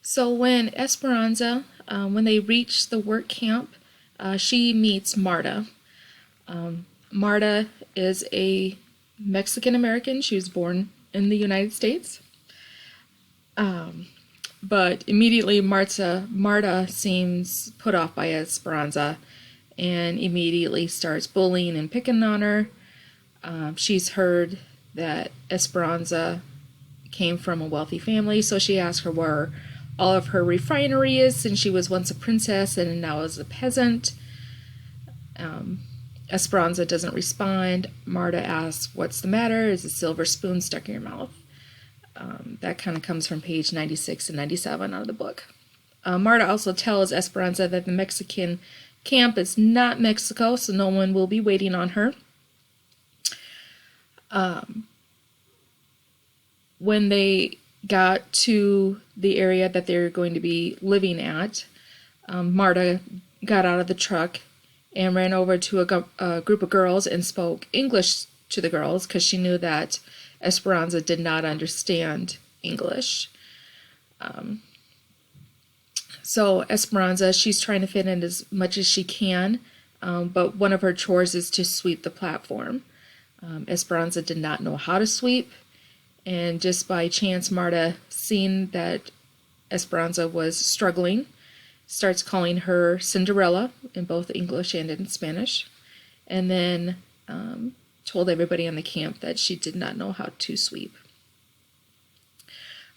So when Esperanza, when they reach the work camp, she meets Marta. Marta is a Mexican American. She was born in the United States. But immediately Marta seems put off by Esperanza and immediately starts bullying and picking on her. She's heard that Esperanza came from a wealthy family, so she asks her where all of her refinery is since she was once a princess and now is a peasant. Esperanza doesn't respond. Marta asks, "What's the matter? Is a silver spoon stuck in your mouth?" That kind of comes from page 96 and 97 out of the book. Marta also tells Esperanza that the Mexican camp is not Mexico, so no one will be waiting on her. When they got to the area that they're going to be living at, Marta got out of the truck and ran over to a group of girls and spoke English to the girls because she knew that Esperanza did not understand English. So Esperanza, she's trying to fit in as much as she can, but one of her chores is to sweep the platform. Esperanza did not know how to sweep, and just by chance, Marta, seeing that Esperanza was struggling, starts calling her Cinderella in both English and in Spanish, and then told everybody in the camp that she did not know how to sweep.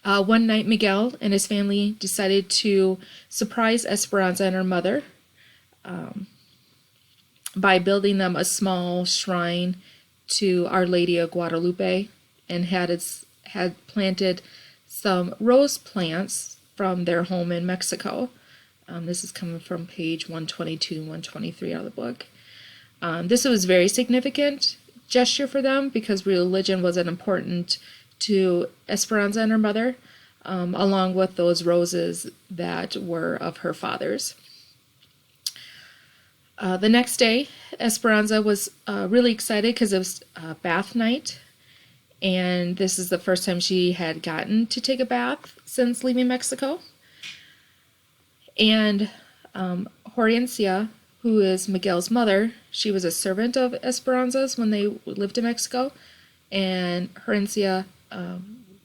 One night, Miguel and his family decided to surprise Esperanza and her mother by building them a small shrine to Our Lady of Guadalupe, and had planted some rose plants from their home in Mexico. This is coming from page 122 and 123 out of the book. This was a very significant gesture for them because religion was important to Esperanza and her mother, along with those roses that were of her father's. The next day, Esperanza was really excited because it was bath night, and this is the first time she had gotten to take a bath since leaving Mexico. And Hortensia, who is Miguel's mother, she was a servant of Esperanza's when they lived in Mexico, and Hortensia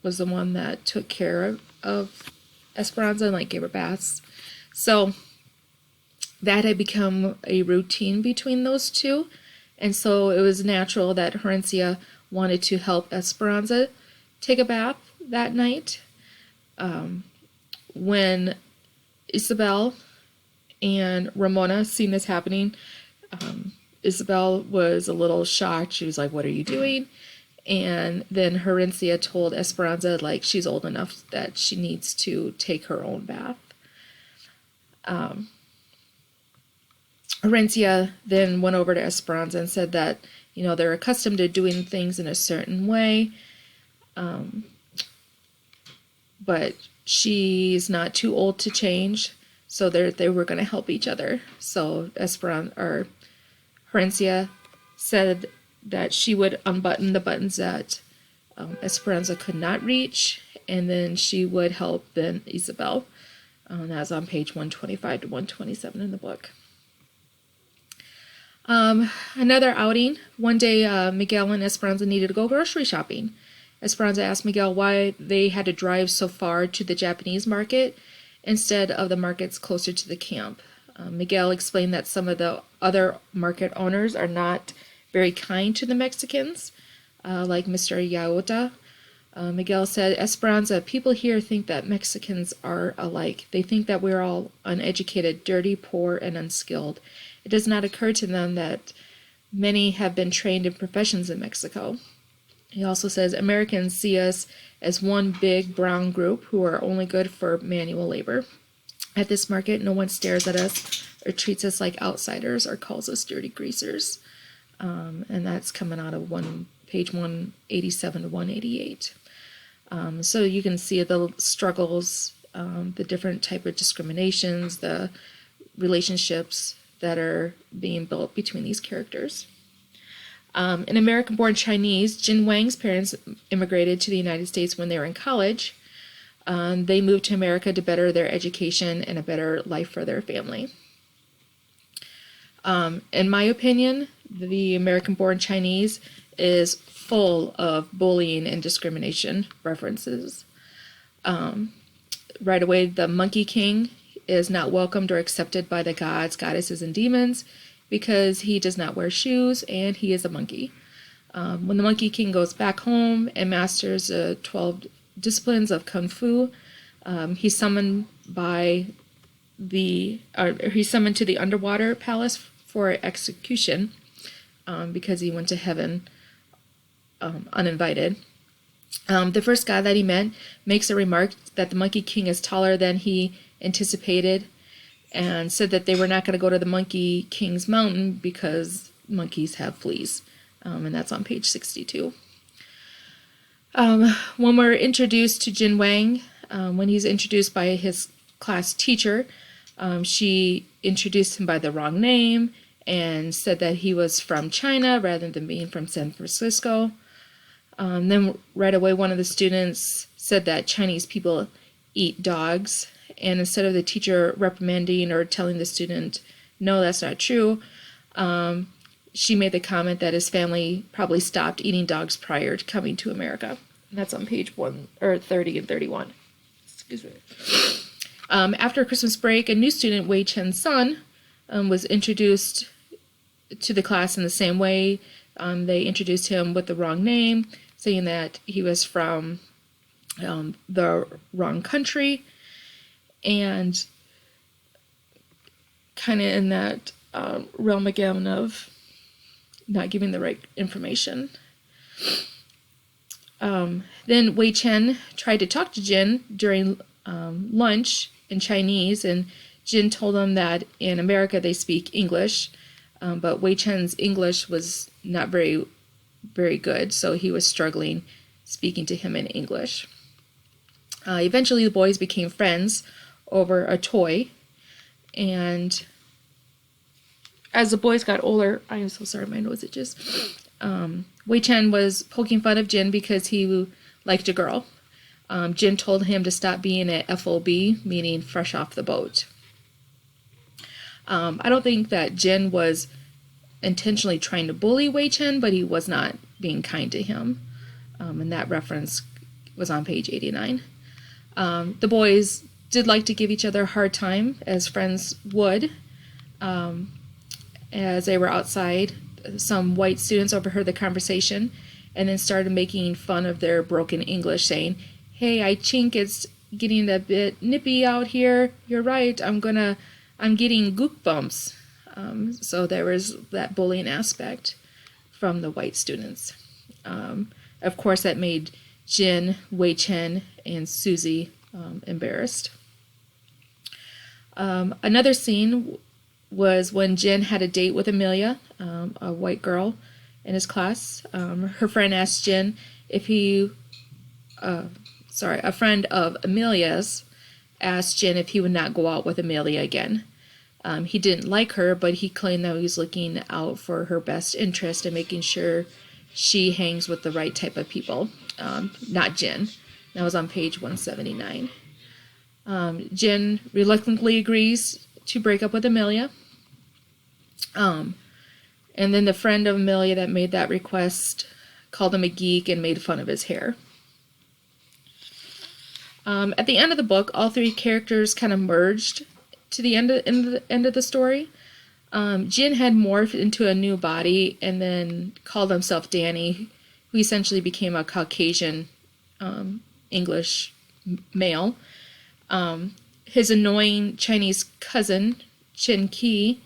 was the one that took care of Esperanza and like gave her baths. So that had become a routine between those two, and so it was natural that Hortensia wanted to help Esperanza take a bath that night. When Isabel and Ramona seen this happening, Isabel was a little shocked. She was like, "What are you doing?" And then Hortensia told Esperanza like she's old enough that she needs to take her own bath. Hortensia then went over to Esperanza and said that, they're accustomed to doing things in a certain way, but she's not too old to change, so they were going to help each other. So Hortensia said that she would unbutton the buttons that Esperanza could not reach, and then she would help then Isabel. That's on page 125 to 127 in the book. Another outing. One day, Miguel and Esperanza needed to go grocery shopping. Esperanza asked Miguel why they had to drive so far to the Japanese market instead of the markets closer to the camp. Miguel explained that some of the other market owners are not very kind to the Mexicans, like Mr. Yaota. Miguel said, "Esperanza, people here think that Mexicans are alike. They think that we're all uneducated, dirty, poor, and unskilled. It does not occur to them that many have been trained in professions in Mexico." He also says, "Americans see us as one big brown group who are only good for manual labor. At this market, no one stares at us or treats us like outsiders or calls us dirty greasers." And that's coming out of page 187 to 188. So you can see the struggles, the different type of discriminations, the relationships that are being built between these characters. An American-born Chinese, Jin Wang's parents immigrated to the United States when they were in college. They moved to America to better their education and a better life for their family. In my opinion, the American-born Chinese is full of bullying and discrimination references. Right away, the Monkey King is not welcomed or accepted by the gods, goddesses, and demons because he does not wear shoes and he is a monkey. When the Monkey King goes back home and masters 12 disciplines of Kung Fu, he's summoned he's summoned to the underwater palace for execution because he went to heaven uninvited. The first god that he met makes a remark that the Monkey King is taller than he anticipated and said that they were not going to go to the Monkey King's mountain because monkeys have fleas. And that's on page 62. When we're introduced to Jin Wang, when he's introduced by his class teacher, she introduced him by the wrong name and said that he was from China rather than being from San Francisco. Then right away, one of the students said that Chinese people eat dogs, and instead of the teacher reprimanding or telling the student, no, that's not true, she made the comment that his family probably stopped eating dogs prior to coming to America. And that's on page 30 and 31. Excuse me. After Christmas break, a new student, Wei Chen's son, was introduced to the class in the same way. They introduced him with the wrong name, saying that he was from the wrong country, and kind of in that realm again of not giving the right information. Then Wei Chen tried to talk to Jin during lunch in Chinese, and Jin told him that in America they speak English, but Wei Chen's English was not very good, so he was struggling speaking to him in English. Eventually the boys became friends over a toy, and as the boys got older, I am so sorry, my nose itches, Wei Chen was poking fun of Jin because he liked a girl. Jin told him to stop being a FOB, meaning fresh off the boat. I don't think that Jin was intentionally trying to bully Wei Chen, but he was not being kind to him. And that reference was on page 89. The boys did like to give each other a hard time, as friends would. As they were outside, some white students overheard the conversation and then started making fun of their broken English, saying, "Hey, I chink, it's getting a bit nippy out here. You're right, I'm getting gook bumps." So there was that bullying aspect from the white students. Of course, that made Jin, Wei Chen, and Susie embarrassed. Another scene was when Jin had a date with Amelia, a white girl in his class. Her friend asked Jin if a friend of Amelia's asked Jin if he would not go out with Amelia again. He didn't like her, but he claimed that he was looking out for her best interest and making sure she hangs with the right type of people, not Jin. That was on page 179. Jin reluctantly agrees to break up with Amelia. And then the friend of Amelia that made that request called him a geek and made fun of his hair. At the end of the book, all three characters kind of merged to the end of the story. Jin had morphed into a new body and then called himself Danny, who essentially became a Caucasian English male. His annoying Chinese cousin, Chen Qi,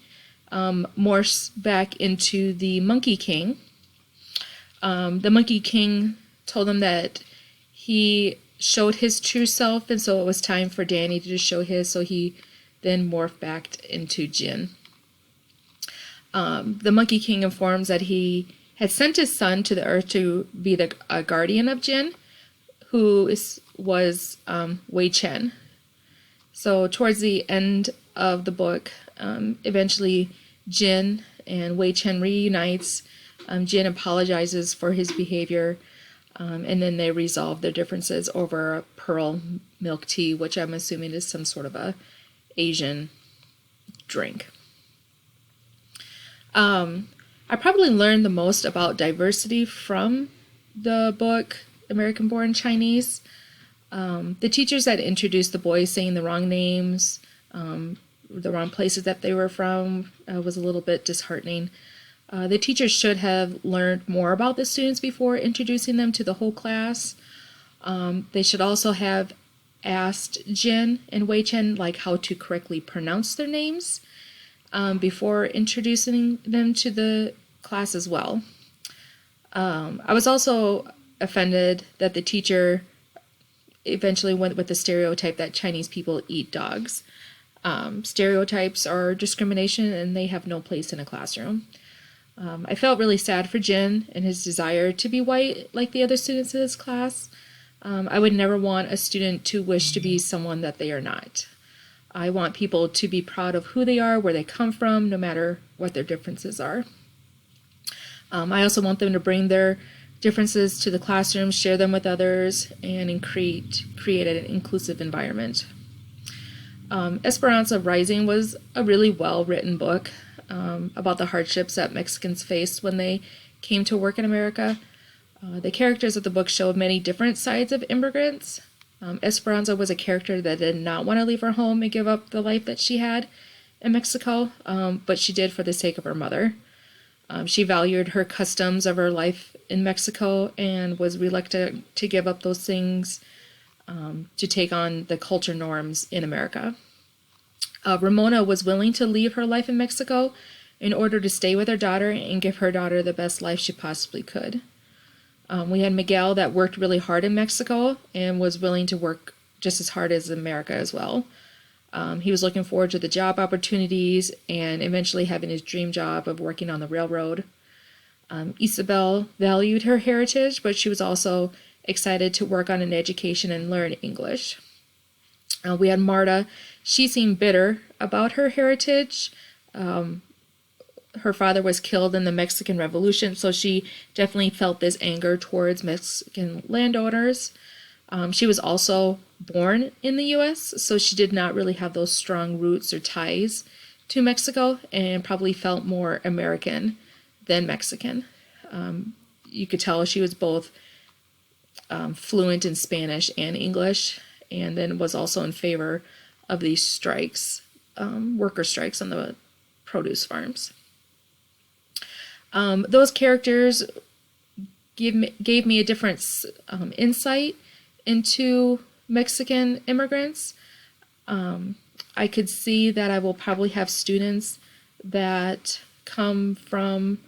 morphs back into the Monkey King. The Monkey King told him that he showed his true self, and so it was time for Danny to show his, so he then morphed back into Jin. The Monkey King informs that he had sent his son to the earth to be a guardian of Jin, who was Wei Chen. So towards the end of the book, eventually Jin and Wei Chen reunites. Jin apologizes for his behavior, And then they resolve their differences over a pearl milk tea, which I'm assuming is some sort of a Asian drink. I probably learned the most about diversity from the book American Born Chinese. The teachers that introduced the boys saying the wrong names, the wrong places that they were from, was a little bit disheartening. The teachers should have learned more about the students before introducing them to the whole class. They should also have asked Jin and Wei Chen like how to correctly pronounce their names before introducing them to the class as well. I was also offended that the teacher eventually went with the stereotype that Chinese people eat dogs. Stereotypes are discrimination and they have no place in a classroom. I felt really sad for Jin and his desire to be white like the other students in his class. I would never want a student to wish to be someone that they are not. I want people to be proud of who they are, where they come from, no matter what their differences are. I also want them to bring their differences to the classroom, share them with others, and create an inclusive environment. Esperanza Rising was a really well-written book about the hardships that Mexicans faced when they came to work in America. The characters of the book showed many different sides of immigrants. Esperanza was a character that did not want to leave her home and give up the life that she had in Mexico, but she did for the sake of her mother. She valued her customs of her life in Mexico and was reluctant to give up those things to take on the culture norms in America. Ramona was willing to leave her life in Mexico in order to stay with her daughter and give her daughter the best life she possibly could. We had Miguel that worked really hard in Mexico and was willing to work just as hard as America as well. He was looking forward to the job opportunities and eventually having his dream job of working on the railroad. Isabel valued her heritage, but she was also excited to work on an education and learn English. We had Marta. She seemed bitter about her heritage. Her father was killed in the Mexican Revolution, so she definitely felt this anger towards Mexican landowners. She was also born in the U.S., so she did not really have those strong roots or ties to Mexico and probably felt more American than Mexican. You could tell she was both fluent in Spanish and English, and then was also in favor of these strikes, worker strikes on the produce farms. Those characters gave me a different insight into Mexican immigrants. I could see that I will probably have students that come from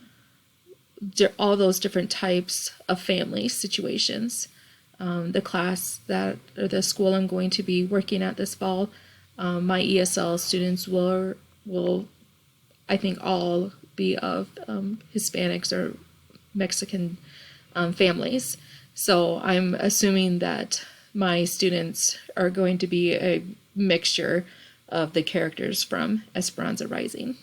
all those different types of family situations. The class or the school I'm going to be working at this fall, my ESL students will I think all be of Hispanics or Mexican families. So I'm assuming that my students are going to be a mixture of the characters from Esperanza Rising.